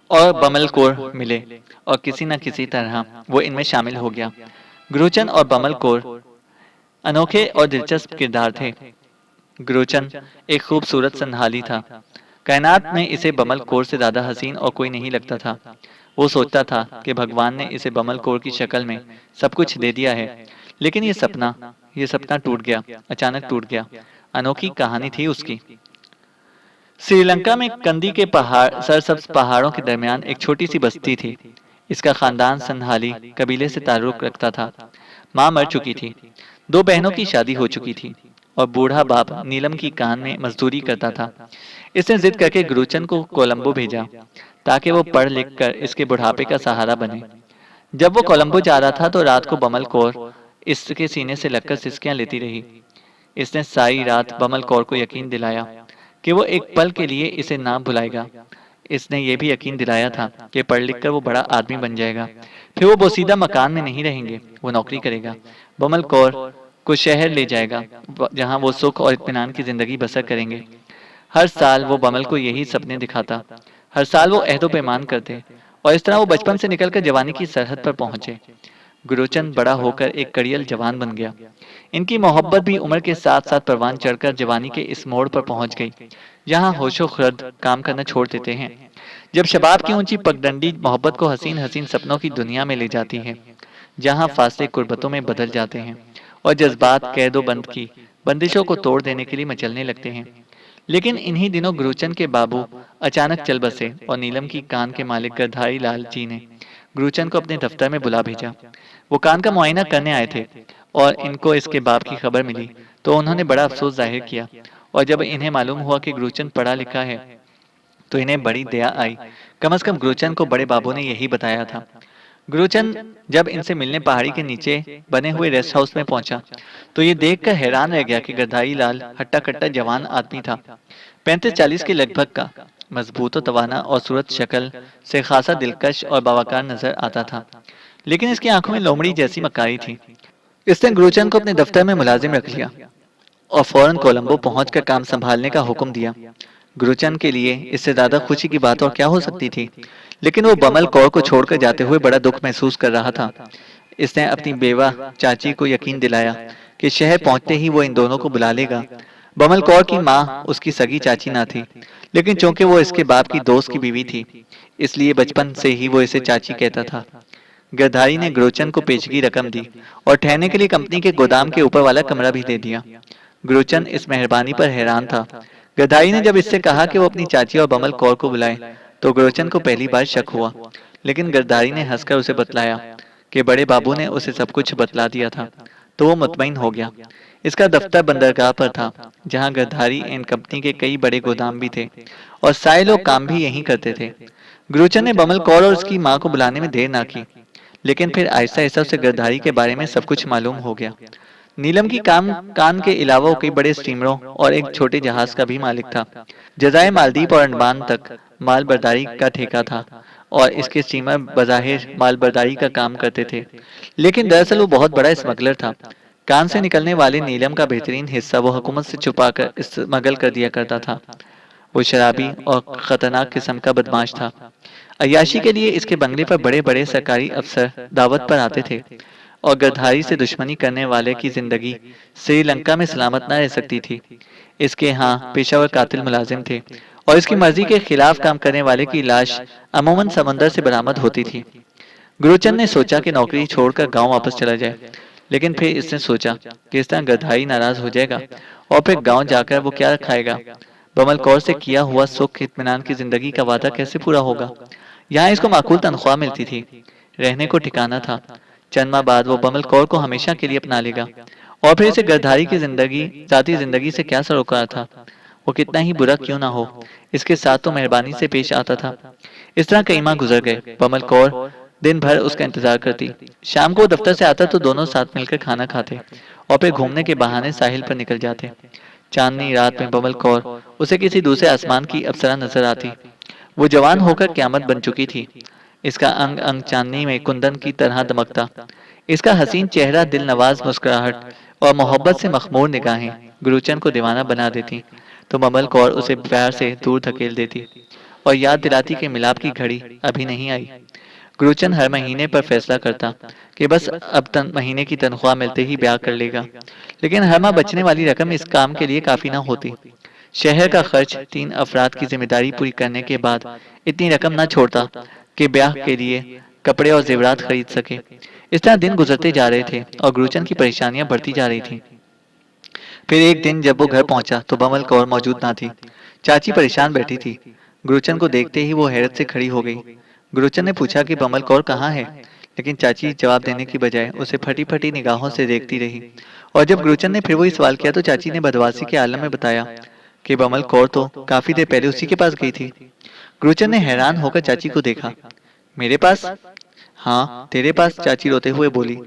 और बमलकोर मिले और किसी न किसी तरह वो इनमें शामिल हो गया। ग्रोचन और बमलकोर अनोखे और दिलचस्प किरदार थे। ग्रोचन एक खूबसूरत संहाली था। कायनात में इसे बमल कौर से ज्यादा हसीन और कोई नहीं लगता था। वो सोचता था कि भगवान ने इसे बमल कौर की शक्ल में सब कुछ दे दिया है, लेकिन ये सपना टूट गया, अचानक टूट गया। अनोखी कहानी थी उसकी। श्रीलंका में कंदी के पहाड़, सरसब्ज पहाड़ों के दरमियान एक छोटी सी बस्ती थी। इसका खानदान संहाली कबीले से ताल्लुक रखता था। माँ मर चुकी थी। दो बहनों की शादी हो चुकी थी और बूढ़ा बाप नीलम की कान में मजदूरी करता था। इसने जिद करके गुरुचन को कोलंबो भेजा ताकि वो पढ़ लिख कर इसके बुढ़ापे का सहारा बने। जब वो कोलंबो जा रहा था तो रात को बमल कौर इसके सीने से लगकर सिसकियां लेती रही। इसने सारी रात बमल कौर को यकीन दिलाया कि वो एक पल के लिए इसे ना भुलाएगा। इसने ये भी यकीन दिलाया था कि पढ़ लिख कर वो बड़ा आदमी बन जाएगा। फिर वो बोसीदा मकान में नहीं रहेंगे, वो नौकरी करेगा। बमल कौर को शहर ले जाएगा जहां वो सुख और इत्मीनान की जिंदगी बसर करेंगे। हर साल वो बमल को यही सपने दिखाता। हर साल वो अहदो पैमान करते और इस तरह वो बचपन से निकलकर जवानी की सरहद पर पहुंचे। गुरुचंद बड़ा होकर एक कड़ियल जवान बन गया। इनकी मोहब्बत भी उम्र के साथ साथ परवान चढ़कर जवानी के इस मोड़ पर पहुंच गई जहां होशो खर्द काम करना छोड़ देते हैं। जब शबाब की ऊंची पगडंडी मोहब्बत को हसीन हसीन सपनों की दुनिया में ले जाती है जहां फासले कुर्बतों में बदल जाते हैं और जज्बात कैदो बंद की बंदिशों को तोड़ देने के लिए मचलने लगते हैं। लेकिन इन्हीं दिनों गुरुचंद के बाबू अचानक चल बसे और नीलम की कान के मालिक गरधारी लाल जी ने गुरुचंद को अपने दफ्तर में बुला भेजा। वो कान का मुआयना करने आए थे और इनको इसके बाप की खबर मिली तो उन्होंने बड़ा अफसोस जाहिर किया। और जब इन्हें मालूम हुआ कि गुरुचंद पढ़ा लिखा है तो इन्हें बड़ी दया आई। कम से कम गुरुचंद को बड़े बाबू ने यही बताया था। गुरुचंद जब इनसे मिलने पहाड़ी के नीचे बने हुए रेस्ट हाउस में पहुंचा तो ये देखकर हैरान रह गया कि गरधारी लाल हट्टा कट्टा जवान आदमी था, 35-40 के लगभग का, मजबूत और तवाना और सूरत शक्ल से खासा दिलकश और बावकार नजर आता था। लेकिन इसकी आंखों में लोमड़ी जैसी मक्कारी थी। इसने गुरुचंद को अपने दफ्तर में मुलाजिम रख लिया और फौरन कोलंबो पहुंचकर काम संभालने का हुक्म दिया। गुरुचंद के लिए इससे ज्यादा खुशी की बात और क्या हो सकती थी, लेकिन वो बमल कौर को छोड़कर जाते हुए बड़ा दुख महसूस कर रहा था। इसने अपनी बेवा चाची को यकीन दिलाया कि शहर पहुंचते ही वो इन दोनों को बुला लेगा। बमल कौर की माँ उसकी सगी चाची ना थी, लेकिन चूंकि वो इसके बाप की दोस्त की बीवी थी, इसलिए बचपन से ही वो इसे चाची कहता था। गिरधारी ने गुरुचंद को पेशगी रकम दी और ठहरने के लिए कंपनी के गोदाम के ऊपर वाला कमरा भी दे दिया। गुरुचंद इस मेहरबानी पर हैरान था। गिरधारी ने जब इससे कहा कि वो अपनी चाची और बमल कौर को बुलाए तो गुरुचंद को पहली बार शक हुआ, लेकिन गिरधारी ने हंसकर उसे बतलाया कि बड़े बाबू ने उसे सब कुछ बतला दिया था, तो वो मुतमईन हो गया। इसका दफ्तर बंदरगाह पर था, जहां गिरधारी एंड कंपनी के कई बड़े गोदाम भी थे और सारे लोग काम भी यहीं करते थे। गुरुचंद ने बमल कौर और उसकी माँ को बुलाने में देर ना की, लेकिन फिर आहिस्ता आहिस्ता उसे गिरधारी के बारे में सब कुछ मालूम हो गया। नीलम की कान के अलावा वो कई बड़े स्टीमरों और एक छोटे जहाज का भी मालिक था। जजाय मालदीव और अंडमान तक माल बर्दारी का ठेका था और इसके स्टीमर बज़ाहिर माल बर्दारी का काम करते थे, लेकिन दरअसल वो बहुत बड़ा स्मगलर था। कान से निकलने वाले नीलम का बेहतरीन हिस्सा वो हुकूमत से छुपाकर स्मगल कर दिया करता था। वो शराबी और खतरनाक किस्म का बदमाश था। अय्याशी के लिए इसके बंगले पर बड़े बड़े सरकारी अफसर दावत पर आते थे और गिरधारी से दुश्मनी करने वाले की जिंदगी श्रीलंका में सलामत न रह सकती थी। इसके यहाँ पेशावर कातिल मुलाजिम थे और इसकी मर्जी के खिलाफ काम करने वाले की लाश अमूमन समंदर से बरामद होती थी। गुरुचंद ने सोचा कि नौकरी छोड़कर गांव वापस चला जाए, लेकिन फिर इसने सोचा कि इस तरह गिरधारी नाराज हो जाएगा और फिर गांव जाकर वो क्या खाएगा। बमल कौर से किया हुआ सुख इत्मीनान की जिंदगी का वादा कैसे पूरा होगा। यहाँ इसको माकूल तनख्वाह मिलती थी, रहने को ठिकाना था। चंद माह बाद वो बमल कौर को हमेशा के लिए अपना लेगा और फिर इसे गिरधारी की जाती जिंदगी से क्या सरोकार था। वो कितना ही बुरा क्यों ना हो, इसके साथ तो मेहरबानी से पेश आता था। इस तरह कई माह गुजर गए। बमल कौर दिन भर उसका इंतजार करती। शाम को वो दफ्तर से आता तो दोनों साथ मिलकर खाना खाते और फिर घूमने के बहाने साहिल पर निकल जाते। चांदनी रात में बमल कौर उसे किसी दूसरे आसमान की अप्सरा नजर आती। वो जवान होकर क्यामत बन चुकी थी। इसका अंग अंग चांदनी में कुंदन की तरह दमकता। इसका हसीन चेहरा, दिल नवाज मुस्कुराहट और मोहब्बत से मखमूर निगाहें गुरुचंद को दीवाना बना देती, तो बमल कौर उसे प्यार से दूर धकेल देती और याद दिलाती कि मिलाप की घड़ी अभी नहीं आई। गुरुचंद हर महीने पर फैसला करता कि बस अब महीने की तनख्वाह मिलते ही ब्याह कर लेगा, लेकिन हर माह बचने वाली रकम इस काम के लिए काफी ना होती। शहर का खर्च, 3 अफराद की जिम्मेदारी पूरी करने के बाद इतनी रकम न छोड़ता कि ब्याह के लिए कपड़े और जेवरात खरीद सके। इस तरह दिन गुजरते जा रहे थे और गुरुचंद की परेशानियां बढ़ती जा रही थी। फिर एक दिन जब वो घर पहुंचा तो बमल कौर मौजूद ना थी। चाची परेशान बैठी थी। गुरुचंद को देखते ही वो हैरत से खड़ी हो गई। गुरुचंद ने पूछा कि बमल कौर कहाँ है, लेकिन चाची जवाब देने की बजाय उसे फटी फटी निगाहों से देखती रही। और जब गुरुचंद ने फिर वही सवाल किया तो चाची ने बदवासी के आलम में बताया कि बमल कौर तो काफी देर पहले उसी के पास गई थी। गुरुचंद ने हैरान होकर चाची को देखा। मेरे पास? हाँ, तेरे पास, चाची रोते हुए बोली।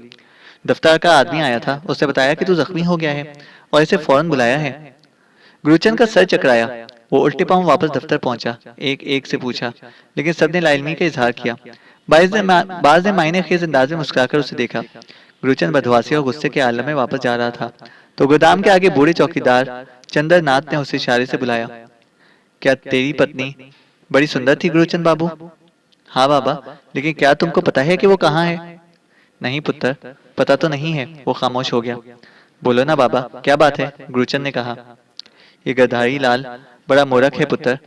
दफ्तर का आदमी आया था, उसने बताया कि तू जख्मी हो गया है और इसे फौरन बुलाया है। गुरुचंद का सर चकराया। वो उल्टे पांव वापस दफ्तर पहुंचा। एक एक से पूछा, लेकिन सबने लाइलमी का इजहार किया। बाज ने मायने खेज अंदाज में मुस्कुराकर उसे देखा। गुरुचंद बदवासी और गुस्से के आलम में वापस जा रहा था तो गोदाम के आगे बूढ़े चौकीदार चंद्रनाथ ने उसे इशारे से बुलाया। क्या तेरी पत्नी बड़ी सुंदर थी गुरुचंद बाबू? हाँ बाबा, लेकिन क्या तुमको पता है कि वो कहाँ है? नहीं पुत्र, पता तो नहीं है। वो खामोश हो गया। बोलो ना बाबा, क्या बात है? गुरुचंद ने कहा। ये गधाई लाल बड़ा मूर्ख है पुत्र,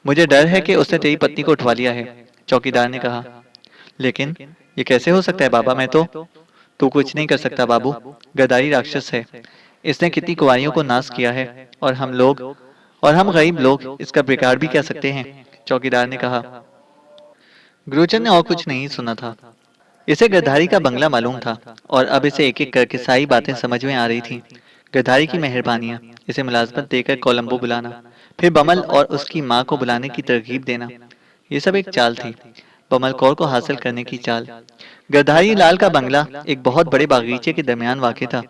मुझे डर है कि उसने तेरी पत्नी को उठवा लिया है, चौकीदार ने कहा। लेकिन ये कैसे हो सकता है बाबा? मैं तो तू कुछ नहीं कर सकता बाबू, गदारी राक्षस है। इसने कितनी कुंवारियों को नाश किया है और हम लोग और हम गरीब लोग इसका बिगाड़ भी क्या सकते हैं, चौकीदार ने कहा। गुरुचंद ने और कुछ नहीं सुना था। इसे गिरधारी का बंगला मालूम था और अब इसे एक एक करके सारी बातें समझ में आ रही थीं। गिरधारी की मेहरबानियां, इसे मुलाजमत देकर कोलंबो बुलाना, फिर बमल और उसकी माँ को बुलाने की तरकीब देना, ये सब एक चाल थी, बमल कौर को हासिल करने की चाल। गिरधारी लाल का बंगला एक बहुत बड़े बागीचे के दरमियान वाक़ था,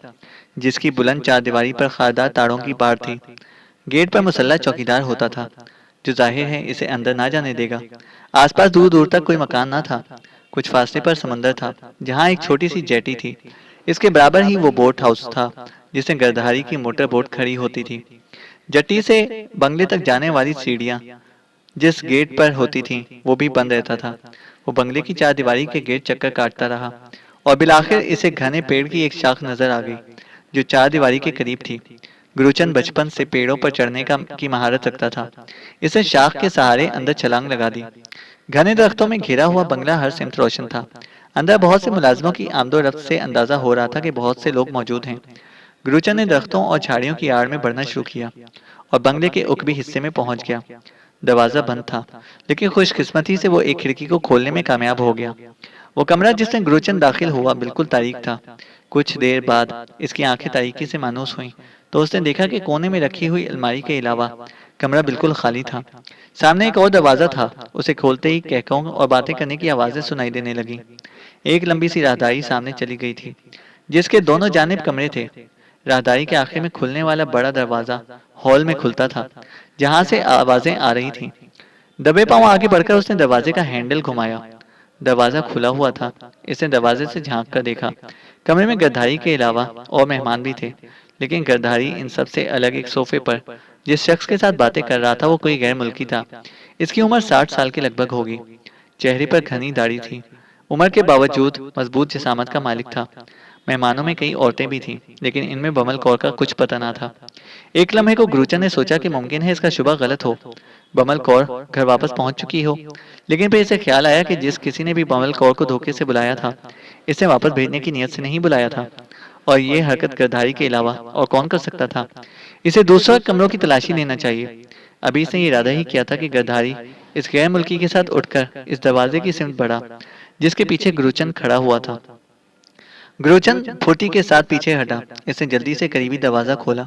जिसकी बुलंद चारदीवारी पर खारदार तारों की बाड़ थी। गेट पर मुसल्ला चौकीदार होता था, जो जाहिर है इसे अंदर ना जाने देगा। आसपास दूर दूर तक कोई मकान ना था। कुछ फासले पर समंदर था, जहाँ एक छोटी सी जेटी थी। इसके बराबर ही वो बोट हाउस था, जिसमें गिरधारी की मोटर बोट खड़ी होती थी। जेटी से बंगले तक जाने वाली सीढ़ियाँ जिस गेट पर होती थीं, वो भी बंद रहता था। वो बंगले की चारदीवारी के गेट चक्कर काटता रहा और बिलाखिर इसे घने पेड़ की एक शाख नजर आ गई, जो चारदीवारी के करीब थी। गुरुचंद बचपन से पेड़ों पर चढ़ने की महारत रखता था। इसे शाख के सहारे अंदर छलांग लगा दी। घने दरख्तों में घिरा हुआ बंगला हर सिमत रोशन था। अंदर बहुत से मुलाजमों की आमदोरफ्त से अंदाजा हो रहा था कि बहुत से लोग मौजूद हैं। गुरुचंद ने दरख्तों और झाड़ियों की आड़ में बढ़ना शुरू किया और बंगले के उकबी हिस्से में पहुंच गया। दरवाजा बंद था, लेकिन खुशकिस्मती से वो एक खिड़की को खोलने में कामयाब हो गया। वो कमरा जिसमें गुरुचंद दाखिल हुआ बिल्कुल तारीक था। कुछ देर बाद इसकी आंखें तारीकी से मानूस हुईं, तो उसने देखा कि कोने में रखी हुई अलमारी के अलावा कमरा बिल्कुल खाली था। सामने एक और दरवाजा था। उसे खोलते ही कहकों और बातें करने की आवाजें सुनाई देने लगीं। एक लंबी सी राहदारी सामने चली गई थी, जिसके दोनों जानिब कमरे थे। राहदारी के आखिर में खुलने वाला बड़ा दरवाजा हॉल में खुलता था, जहां से आवाजें आ रही थीं। दबे पांव आगे बढ़कर उसने दरवाजे का हैंडल घुमाया। दरवाजा खुला हुआ था। इसने दरवाजे से झांक कर देखा। कमरे में गद्दारी के अलावा और मेहमान भी थे, लेकिन गद्दारी इन सबसे अलग एक सोफे पर जिस शख्स के साथ बातें कर रहा था वो कोई गैर मुल्की था। इसकी उम्र 60 साल के लगभग होगी। चेहरे पर घनी दाढ़ी थी। उम्र के बावजूद मजबूत जिसामत का मालिक था। मेहमानों में कई औरतें भी थीं, लेकिन इनमें बमल कौर का कुछ पता ना था। एक लम्हे को गुरुचंद ने सोचा कि मुमकिन है इसका शुबा गलत हो, बमल कौर घर वापस पहुंच चुकी हो। लेकिन फिर इसे ख्याल आया कि जिस किसी ने भी बमल कौर को धोखे से बुलाया था, इसे वापस भेजने की नीयत से नहीं बुलाया था, और ये हरकत गिरधारी के अलावा और कौन कर सकता था। इसे दूसरा कमरों की तलाशी लेना चाहिए। अभी इसने ये इरादा ही किया था कि गिरधारी इस गैर मुल्की के साथ उठकर इस दरवाजे की सिमत बढ़ा, जिसके पीछे गुरुचंद खड़ा हुआ था। गुरुचंद फुर्ती के साथ पीछे हटा। इसने जल्दी से करीबी दरवाजा खोला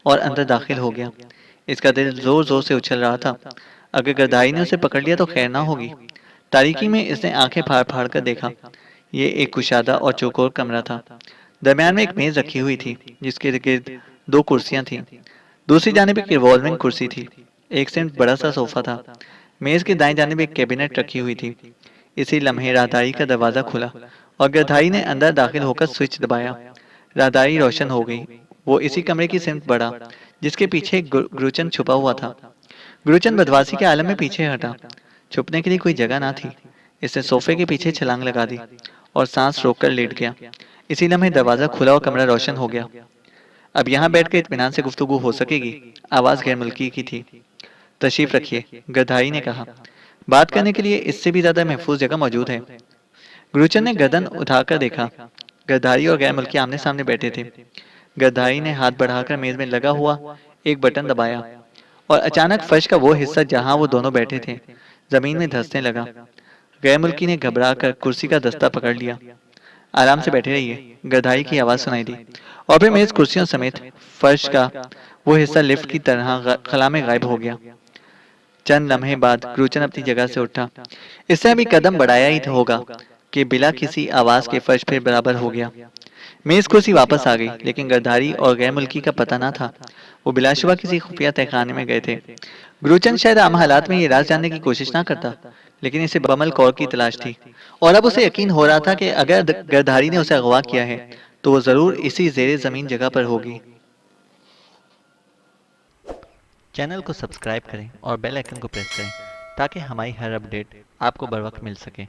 और अंदर दाखिल हो गया। इसका दिल जोर जोर से उछल रहा था। अगर गरदाई ने उसे पकड़ लिया तो खैर ना होगी। तारीकी में इसने आंखें फाड़ फाड़ कर देखा। ये एक कुशादा और चौकोर कमरा था। दरमियान में एक मेज रखी हुई थी, जिसके गिर्द दो कुर्सियां थीं। दूसरी जानिब एक रिवॉल्विंग कुर्सी थी। एक से बड़ा सा सोफा था। मेज के दाएं जानिब एक कैबिनेट रखी हुई थी। इसी लम्हे राहदारी का दरवाजा खुला और गिरधारी ने अंदर दाखिल होकर स्विच दबाया। राहदारी रोशन हो गई। वो इसी कमरे की सिमत बढ़ा, जिसके पीछे गुरुचंद छुपा हुआ था। गुरुचंद बदमाशी के आलम में पीछे हटा। छुपने के लिए कोई जगह ना थी। इसने सोफे के पीछे छलांग लगा दी और सांस रोककर लेट गया। इसी लम्हे दरवाजा खुला और कमरा रोशन हो गया। अब यहाँ बैठकर इत्मीनान से गुफ्तगू हो सकेगी। आवाज गैर मुल्की की थी। तशरीफ रखिए, गिरधारी ने कहा। बात करने के लिए इससे भी ज्यादा महफूज जगह मौजूद है। गुरुचंद ने गर्दन उठाकर देखा। गिरधारी और गैर मुल्की आमने सामने बैठे थे। गिरधारी ने हाथ बढ़ाकर मेज में लगा हुआ एक बटन दबाया और अचानक फर्श का वो हिस्सा जहां वो दोनों बैठे थे जमीन में धंसने लगा। गैर मुल्की ने घबराकर कुर्सी का दस्ता पकड़ लिया। आराम से बैठे रहिए, गिरधारी की आवाज सुनाई दी, और फिर मेज कुर्सियों समेत फर्श का वो हिस्सा लिफ्ट की तरह खला में गायब हो गया। चंद लम्हे बाद गुरुचंद अपनी जगह से उठा। इससे अभी कदम बढ़ाया ही होगा कि बिला किसी आवाज के फर्श फिर बराबर हो गया। मेज कुर्सी वापस आ गई, लेकिन गिरधारी और गैर मुल्की का पता ना था। वो बिलाशुबा किसी खुफिया तहखाने में गए थे। गुरुचंद शायद आम हालात में ये राज जानने की कोशिश ना करता, लेकिन इसे बमल कौर की तलाश थी, और अब उसे यकीन हो रहा था कि अगर गिरधारी ने उसे अगवा किया है तो वो जरूर इसी जेरे जमीन जगह पर होगी। चैनल को सब्सक्राइब करें और बेल आइकन को प्रेस करें ताकि हमारी हर अपडेट आपको बर वक्त मिल सके।